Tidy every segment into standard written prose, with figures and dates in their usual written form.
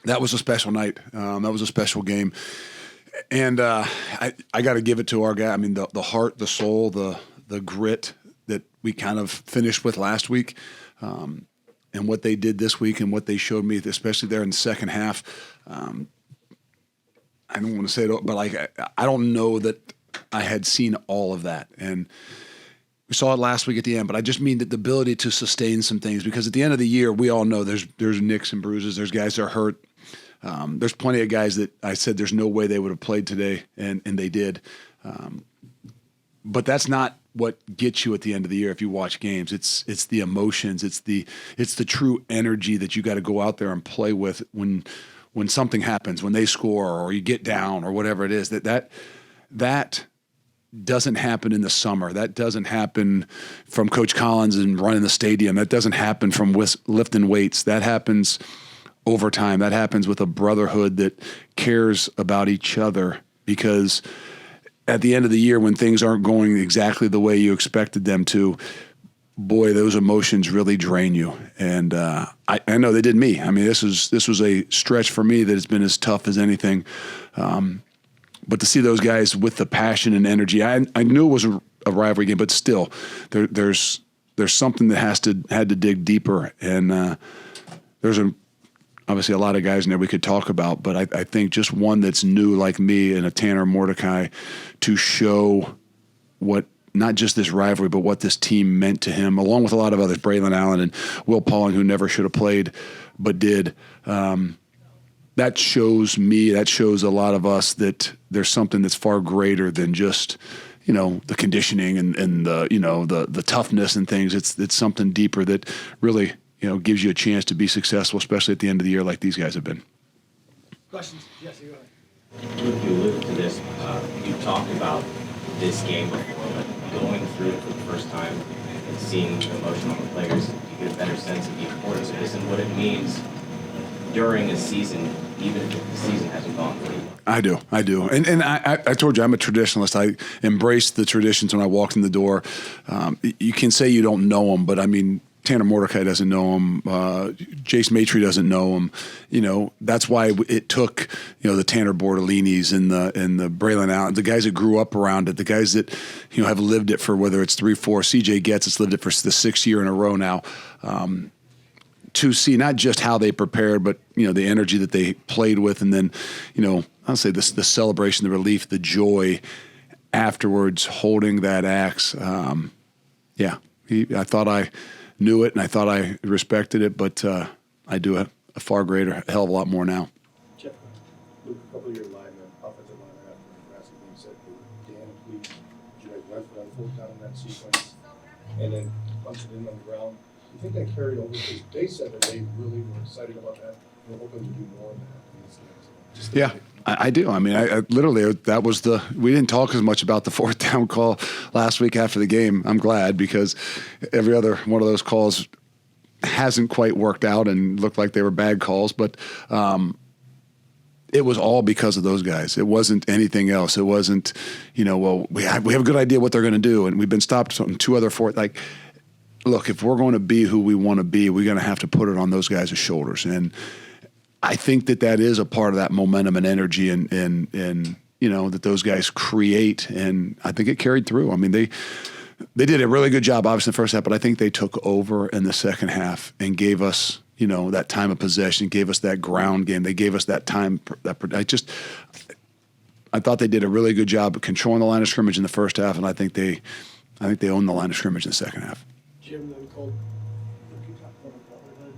that was a special night. That was a special game. And I got to give it to our guy. I mean, the heart, the soul, the grit that we kind of finished with last week, and what they did this week and what they showed me, especially there in the second half. I don't want to say it, but I don't know that I had seen all of that. And we saw it last week at the end, but I just mean that the ability to sustain some things, because at the end of the year, we all know there's nicks and bruises. There's guys that are hurt. There's plenty of guys that I said there's no way they would have played today, and they did. But that's not what gets you at the end of the year if you watch games. It's the emotions. It's the true energy that you got to go out there and play with when something happens, when they score or you get down or whatever it is. That doesn't happen in the summer. That doesn't happen from Coach Collins and running the stadium. That doesn't happen from lifting weights. That happens over time. That happens with a brotherhood that cares about each other, because at the end of the year, when things aren't going exactly the way you expected them to, boy, those emotions really drain you. And I know they did me. I mean, this was a stretch for me that has been as tough as anything. But to see those guys with the passion and energy, I knew it was a rivalry game, but still, there's something that had to dig deeper. And there's obviously a lot of guys in there we could talk about, but I think just one that's new like me and a Tanner Mordecai to show what not just this rivalry, but what this team meant to him, along with a lot of others, Braylon Allen and Will Pauling, who never should have played but did. That shows me, that shows a lot of us that there's something that's far greater than just, the conditioning and the toughness and things. It's something deeper that really, gives you a chance to be successful, especially at the end of the year like these guys have been. Questions? Yes, you go ahead. Luke, you alluded to this. You talked about this game before, but going through it for the first time and seeing the emotion on the players, you get a better sense of the importance of this and what it means during a season, even if the season hasn't gone through. I do. And I told you, I'm a traditionalist. I embrace the traditions when I walked in the door. You can say you don't know them, but I mean, Tanner Mordecai doesn't know him. Jace Maitre doesn't know him. That's why it took, the Tanner Bordolinis and the Braylon Allen, the guys that grew up around it, the guys that, have lived it for whether it's 3, 4. CJ Getz has lived it for the 6th year in a row now. To see not just how they prepared, but the energy that they played with, and then I'll say this: the celebration, the relief, the joy afterwards, holding that axe. I thought I knew it and I thought I respected it, but I do a far greater, a hell of a lot more now. Jeff, Luke, a couple of your offensive linemen after the Nebraska game said they were damn pleased. You guys went for that 4th down in that sequence and then punched it in on the ground. You think that carried over? Because they said that they really were excited about that. They're hoping to do more of that. Yeah, I do. I mean, I literally, that was we didn't talk as much about the 4th down call last week after the game. I'm glad, because every other one of those calls hasn't quite worked out and looked like they were bad calls, but it was all because of those guys. It wasn't anything else. It wasn't, we have a good idea what they're going to do, and we've been stopped on 2 other 4th. Like, look, if we're going to be who we want to be, we're going to have to put it on those guys' shoulders. And I think that is a part of that momentum and energy and that those guys create. And I think it carried through. I mean, they did a really good job, obviously, in the first half, but I think they took over in the second half and gave us, that time of possession, gave us that ground game. They gave us that time. I thought they did a really good job of controlling the line of scrimmage in the first half, and I think they owned the line of scrimmage in the second half. Jim, then Cole, you talked about a brotherhood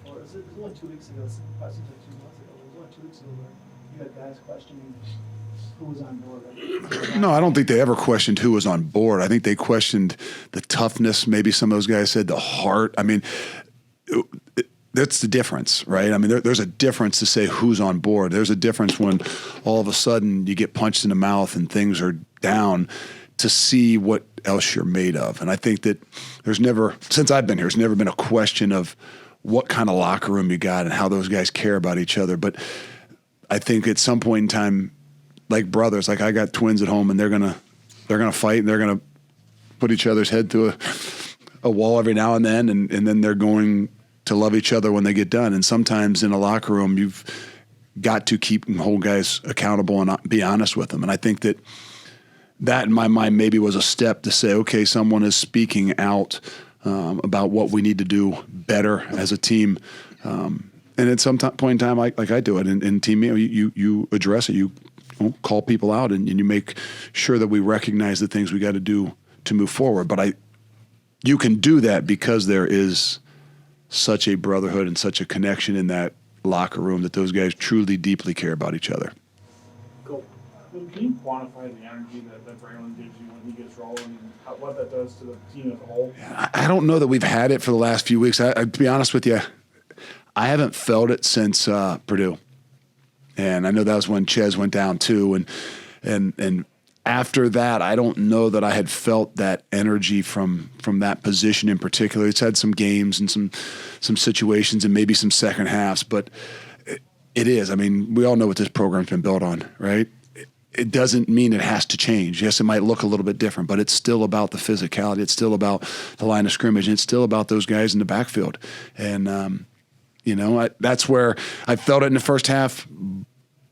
before. It was only 2 weeks ago, probably 2 months ago. It was only 2 weeks ago where you had guys questioning who was on board. No, I don't think they ever questioned who was on board. I think they questioned the toughness. Maybe some of those guys said the heart. I mean, that's the difference, right? I mean, there's a difference to say who's on board. There's a difference when all of a sudden you get punched in the mouth and things are down, to see what else you're made of. And I think that since I've been here, there's never been a question of what kind of locker room you got and how those guys care about each other. But I think at some point in time, like brothers, like I got twins at home, and they're gonna fight, and they're gonna put each other's head to a wall every now and then, and then they're going to love each other when they get done. And sometimes in a locker room, you've got to keep and hold guys accountable and be honest with them. And I think that in my mind maybe was a step to say, okay, someone is speaking out about what we need to do better as a team. And at some point in time, like I do it in team, you address it, you call people out, and you make sure that we recognize the things we got to do to move forward. But you can do that because there is such a brotherhood and such a connection in that locker room that those guys truly, deeply care about each other. Cool. Can you quantify the energy that Braylon gives you when he gets rolling and what that does to the team as a whole? I don't know that we've had it for the last few weeks. To be honest with you, I haven't felt it since Purdue. And I know that was when Ches went down too. And after that, I don't know that I had felt that energy from that position in particular. It's had some games and some situations and maybe some second halves, but it is. I mean, we all know what this program's been built on, right? It doesn't mean it has to change. Yes, it might look a little bit different, but it's still about the physicality. It's still about the line of scrimmage. And it's still about those guys in the backfield. And, that's where I felt it in the first half,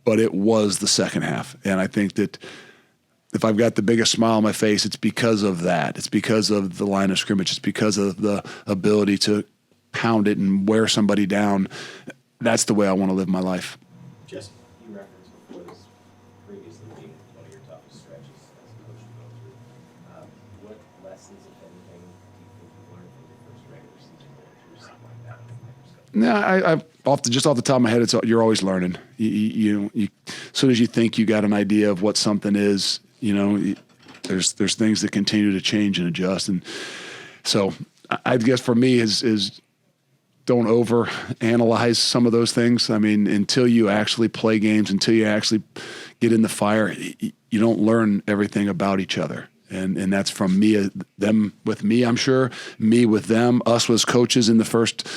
but it was the second half. And I think that if I've got the biggest smile on my face, it's because of that. It's because of the line of scrimmage. It's because of the ability to pound it and wear somebody down. That's the way I want to live my life. Jesse, you referenced before this previously being one of your toughest stretches as a coach to go through. What lessons, if anything, do you think you learned from your first regular season going through something like that? Just off the top of my head, you're always learning. You as soon as you think you got an idea of what something is, there's things that continue to change and adjust. And so I guess for me is don't over analyze some of those things. I mean, until you actually play games, until you actually get in the fire, you don't learn everything about each other. And that's from me, them with me, I'm sure, me with them, us as coaches in the first,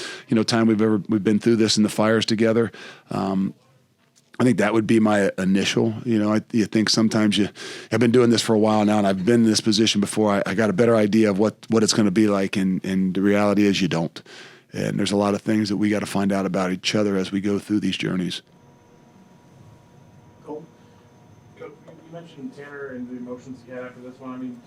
time we've been through this in the fires together. I think that would be my initial, you think sometimes I've been doing this for a while now and I've been in this position before. I got a better idea of what it's going to be like. And the reality is you don't. And there's a lot of things that we got to find out about each other as we go through these journeys. Cool. You mentioned Tanner and the emotions he had after this one. I mean,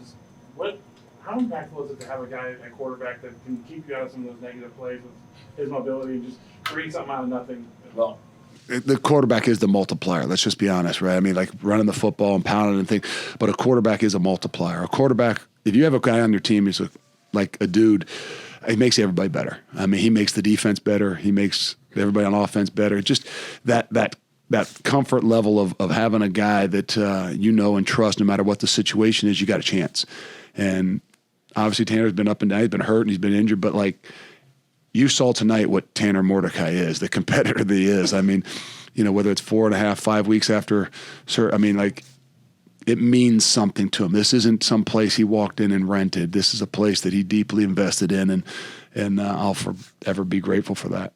how impactful is it to have a guy at quarterback that can keep you out of some of those negative plays with his mobility and just create something out of nothing? Well, the quarterback is the multiplier. Let's just be honest, right? I mean, like running the football and pounding and things, but a quarterback is a multiplier. A quarterback, if you have a guy on your team who's like a dude, he makes everybody better. I mean, he makes the defense better. He makes everybody on offense better. Just that comfort level of having a guy that and trust no matter what the situation is, you got a chance. And obviously Tanner's been up and down. He's been hurt and he's been injured, but you saw tonight what Tanner Mordecai is, the competitor that he is. I mean, whether it's 4.5, 5 weeks after, it means something to him. This isn't some place he walked in and rented. This is a place that he deeply invested in, and I'll forever be grateful for that.